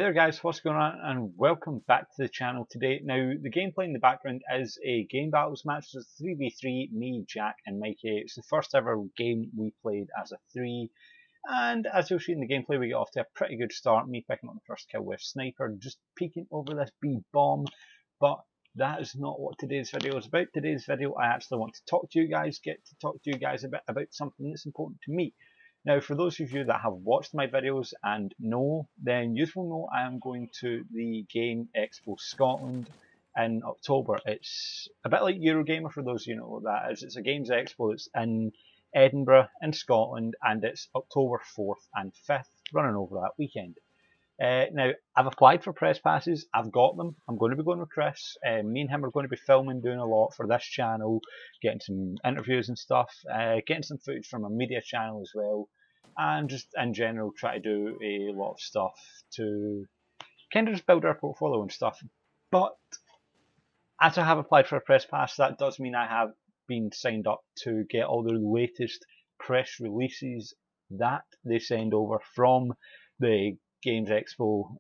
there guys, what's going on and welcome back to the channel today. Now the gameplay in the background is a game battles match. It's 3v3, me, Jack and Mikey. It's the first ever game we played as a 3 and as you'll see in the gameplay we get off to a pretty good start. Me picking up the first kill with Sniper, just peeking over this B bomb, but that is not what today's video is about. Today's video I actually want to talk to you guys, get to talk to you guys a bit about something that's important to me. Now, for those of you that have watched my videos and know, then you will know I am going to the game Expo Scotland in October. It's a bit like Eurogamer for those of you know what that is. It's a games expo. It's in Edinburgh in Scotland and it's October 4th and 5th, running over that weekend. Now, I've applied for press passes. I've got them. I'm going to be going with Chris. Me and him are going to be filming, doing a lot for this channel, getting some interviews and stuff, getting some footage from a media channel as well, and just in general try to do a lot of stuff to kind of just build our portfolio and stuff. But as I have applied for a press pass, that does mean I have been signed up to get all the latest press releases that they send over from the Games Expo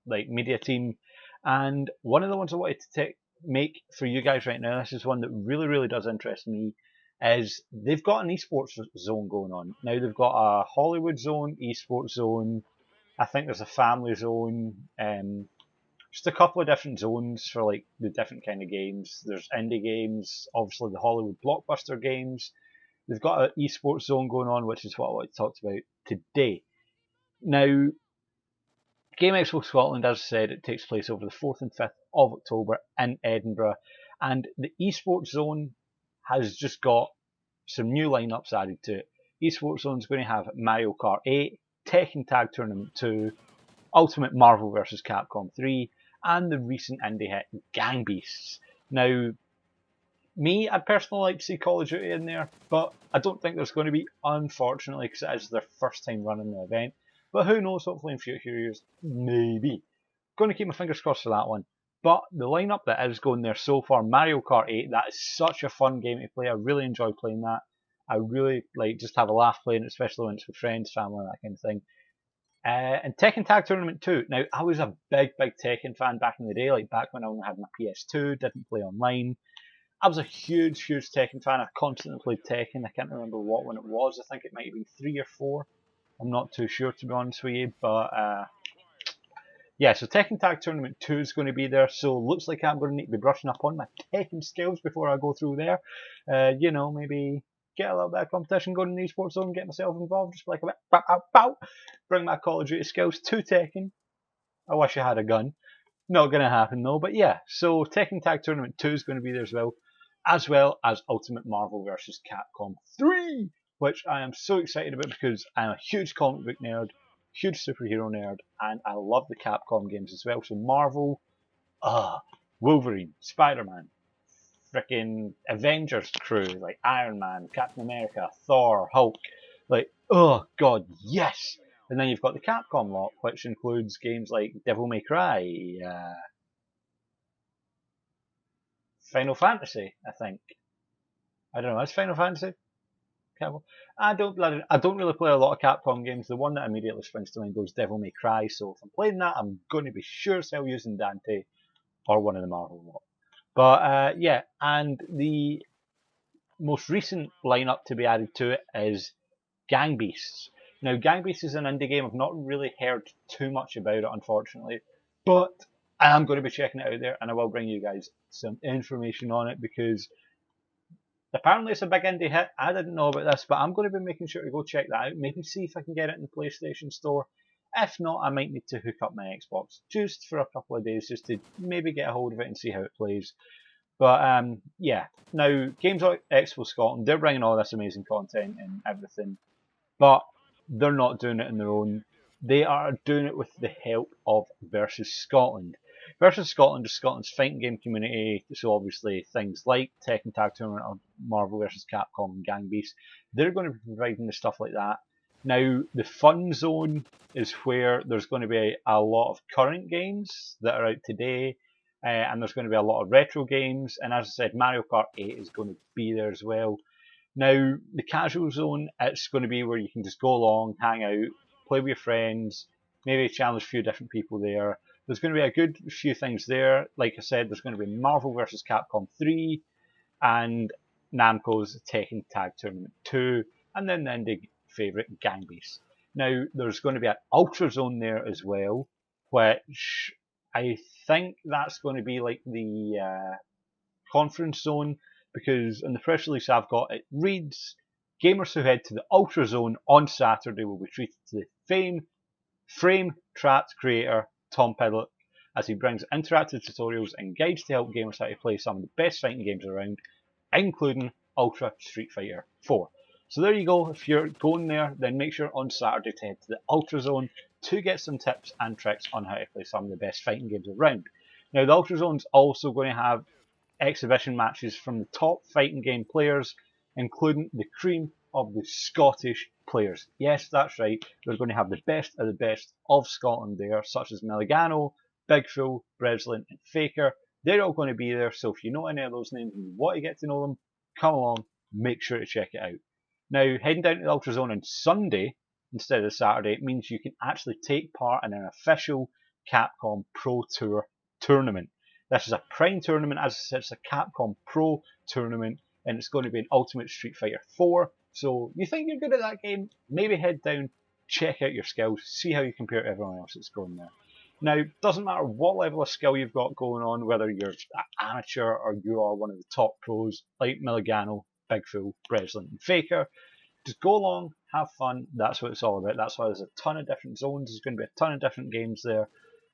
like media team, and one of the ones I wanted to make for you guys right now, this is one that really does interest me, is they've got an eSports zone going on. Now they've got a Hollywood zone, eSports zone, I think there's a family zone, just a couple of different zones for like the different kind of games. There's indie games, obviously the Hollywood blockbuster games. They've got an eSports zone going on, which is what I want to talk about today. Now, Game Expo Scotland, as I said, it takes place over the 4th and 5th of October in Edinburgh, and the eSports zone has just got some new lineups added to it. eSports zone is going to have Mario Kart 8, Tekken Tag Tournament 2, Ultimate Marvel vs. Capcom 3, and the recent indie hit Gang Beasts. Now, me, I'd personally like to see Call of Duty in there, but I don't think there's going to be, unfortunately, because it is their first time running the event. But who knows, hopefully in future years, maybe. Going to keep my fingers crossed for that one. But the lineup that is going there so far, Mario Kart 8, that is such a fun game to play. I really enjoy playing that. I really like just have a laugh playing it, especially when it's with friends, family, that kind of thing. And Tekken Tag Tournament 2. Now, I was a big Tekken fan back in the day, like back when I only had my PS2, didn't play online. I was a huge Tekken fan. I constantly played Tekken. I can't remember what one it was. I think it might have been 3 or 4. I'm not too sure, to be honest with you, but yeah, so Tekken Tag Tournament 2 is going to be there, so looks like I'm going to need to be brushing up on my Tekken skills before I go through there. You know, maybe get a little bit of competition going in the eSports zone, get myself involved, just like a bit, bow, bring my Call of Duty skills to Tekken. I wish I had a gun. Not going to happen though, but yeah, so Tekken Tag Tournament 2 is going to be there as well as Ultimate Marvel vs. Capcom 3. Which I am so excited about because I'm a huge comic book nerd, huge superhero nerd, and I love the Capcom games as well. So Marvel, Wolverine, Spider-Man, freaking Avengers crew, like Iron Man, Captain America, Thor, Hulk, like, oh god, yes! And then you've got the Capcom lot, which includes games like Devil May Cry, Final Fantasy, I think. I don't know, is Final Fantasy? I don't really play a lot of Capcom games. The one that immediately springs to mind is Devil May Cry, so if I'm playing that, I'm going to be sure as hell using Dante or one of the Marvel lot. But yeah, and the most recent lineup to be added to it is Gang Beasts. Now, Gang Beasts is an indie game. I've not really heard too much about it, unfortunately, but I am going to be checking it out there, and I will bring you guys some information on it because apparently it's a big indie hit. I didn't know about this, but I'm going to be making sure to go check that out. Maybe see if I can get it in the PlayStation Store. If not, I might need to hook up my Xbox just for a couple of days, just to maybe get a hold of it and see how it plays. But yeah, now Games Expo Scotland, they're bringing all this amazing content and everything, but they're not doing it on their own. They are doing it with the help of Versus Scotland. Versus Scotland is Scotland's fighting game community, so obviously things like Tekken Tag Tournament or Marvel vs. Capcom and Gang Beasts, they're going to be providing the stuff like that. Now, the fun zone is where there's going to be a lot of current games that are out today, and there's going to be a lot of retro games, and as I said, Mario Kart 8 is going to be there as well. Now, the casual zone, it's going to be where you can just go along, hang out, play with your friends, maybe challenge a few different people there. There's going to be a good few things there. Like I said, there's going to be Marvel vs. Capcom 3 and Namco's Tekken Tag Tournament 2, and then the indie favourite Gang Beasts. Now, there's going to be an Ultra Zone there as well, which I think that's going to be like the conference zone, because in the press release I've got, it reads, gamers who head to the Ultra Zone on Saturday will be treated to the Frame Trapped creator Tom Pidlock as he brings interactive tutorials and guides to help gamers how to play some of the best fighting games around, including Ultra Street Fighter 4. So there you go. If you're going there, then make sure on Saturday to head to the Ultra Zone to get some tips and tricks on how to play some of the best fighting games around. Now, the Ultra Zone's also going to have exhibition matches from the top fighting game players, including the cream of the Scottish players. Yes, that's right. They're going to have the best of Scotland there, such as Milligano, Big Fool, Breslin, and Faker. They're all going to be there, so if you know any of those names and you want to get to know them, come along, make sure to check it out. Now, heading down to the Ultra Zone on Sunday instead of Saturday, it means you can actually take part in an official Capcom Pro Tour tournament. This is a Prime tournament, as I said, it's a Capcom Pro tournament, and it's going to be an Ultimate Street Fighter 4. So, you think you're good at that game? Maybe head down, check out your skills, see how you compare to everyone else that's going there. Now, it doesn't matter what level of skill you've got going on, whether you're an amateur or you are one of the top pros like Milligano, Big Fool, Breslin, and Faker. Just go along, have fun, that's what it's all about. That's why there's a ton of different zones, there's going to be a ton of different games there.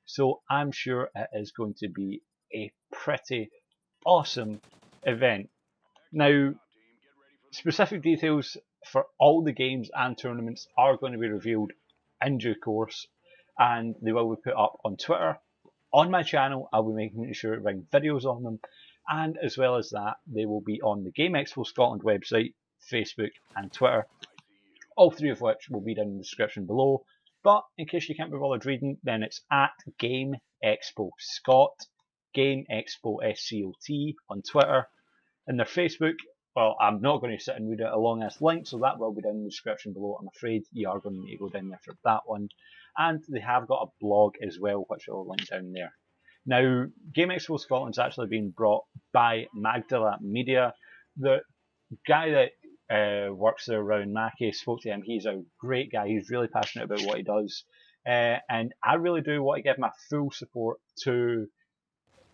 So I'm sure it is going to be a pretty awesome event. Now, specific details for all the games and tournaments are going to be revealed in due course, and they will be put up on Twitter. On my channel, I'll be making sure to bring videos on them, and as well as that, they will be on the Game Expo Scotland website, Facebook and Twitter, all three of which will be down in the description below. But in case you can't be bothered reading, then it's at Game Expo Scot, Game Expo SCOT on Twitter. And their Facebook, well, I'm not going to sit and read it along this link, so that will be down in the description below. I'm afraid you are going to need to go down there for that one. And they have got a blog as well, which I'll link down there. Now, Game Expo Scotland's actually been brought by Magdala Media. The guy that works there, Rowan Mackey, spoke to him. He's a great guy. He's really passionate about what he does. And I really do want to give my full support to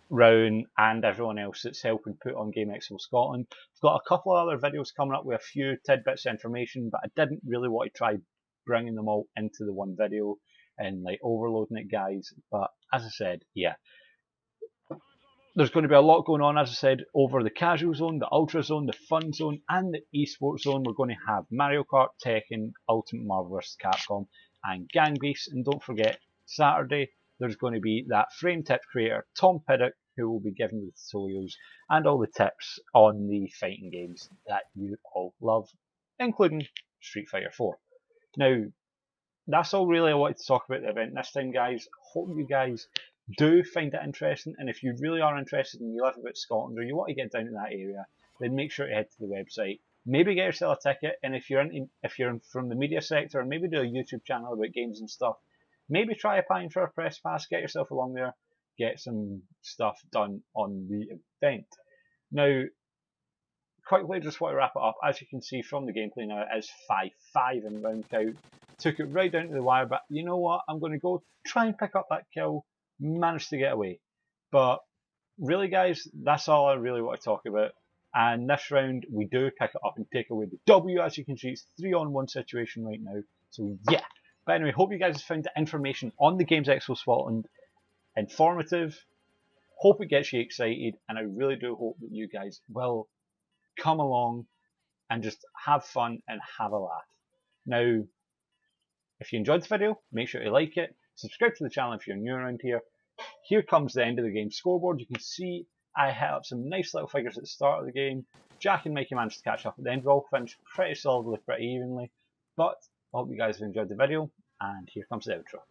Rowan and everyone else that's helping put on Game Expo Scotland. I've got a couple of other videos coming up with a few tidbits of information, but I didn't really want to try bringing them all into the one video and like overloading it, guys. But as I said, yeah, there's going to be a lot going on, as I said, over the casual zone, the ultra zone, the fun zone, and the esports zone. We're going to have Mario Kart, Tekken, Ultimate Marvel vs. Capcom, and Gang Beasts. And don't forget, Saturday, there's going to be that frame tip creator, Tom Piddock, who will be giving you the tutorials and all the tips on the fighting games that you all love, including Street Fighter 4. Now, that's all really I wanted to talk about the event this time, guys. Hope you guys do find it interesting, and if you really are interested and you live about Scotland or you want to get down to that area, then make sure to head to the website. Maybe get yourself a ticket, and if you're from the media sector, maybe do a YouTube channel about games and stuff. Maybe try applying for a press pass, get yourself along there, get some stuff done on the event. Now, quickly, just want to wrap it up. As you can see from the gameplay now, it is 5-5 in round count. Took it right down to the wire, but you know what? I'm going to go try and pick up that kill. Managed to get away. But really, guys, that's all I really want to talk about. And this round, we do pick it up and take away the W. As you can see, it's 3-on-1 situation right now. So yeah. But anyway, hope you guys found the information on the Games Expo Scotland informative. Hope it gets you excited, and I really do hope that you guys will come along and just have fun and have a laugh. Now, if you enjoyed the video, make sure to like it. Subscribe to the channel if you're new around here. Here comes the end of the game scoreboard. You can see I hit up some nice little figures at the start of the game. Jack and Mikey managed to catch up at the end. We all finished pretty solidly, pretty evenly. But I hope you guys have enjoyed the video, and here comes the outro.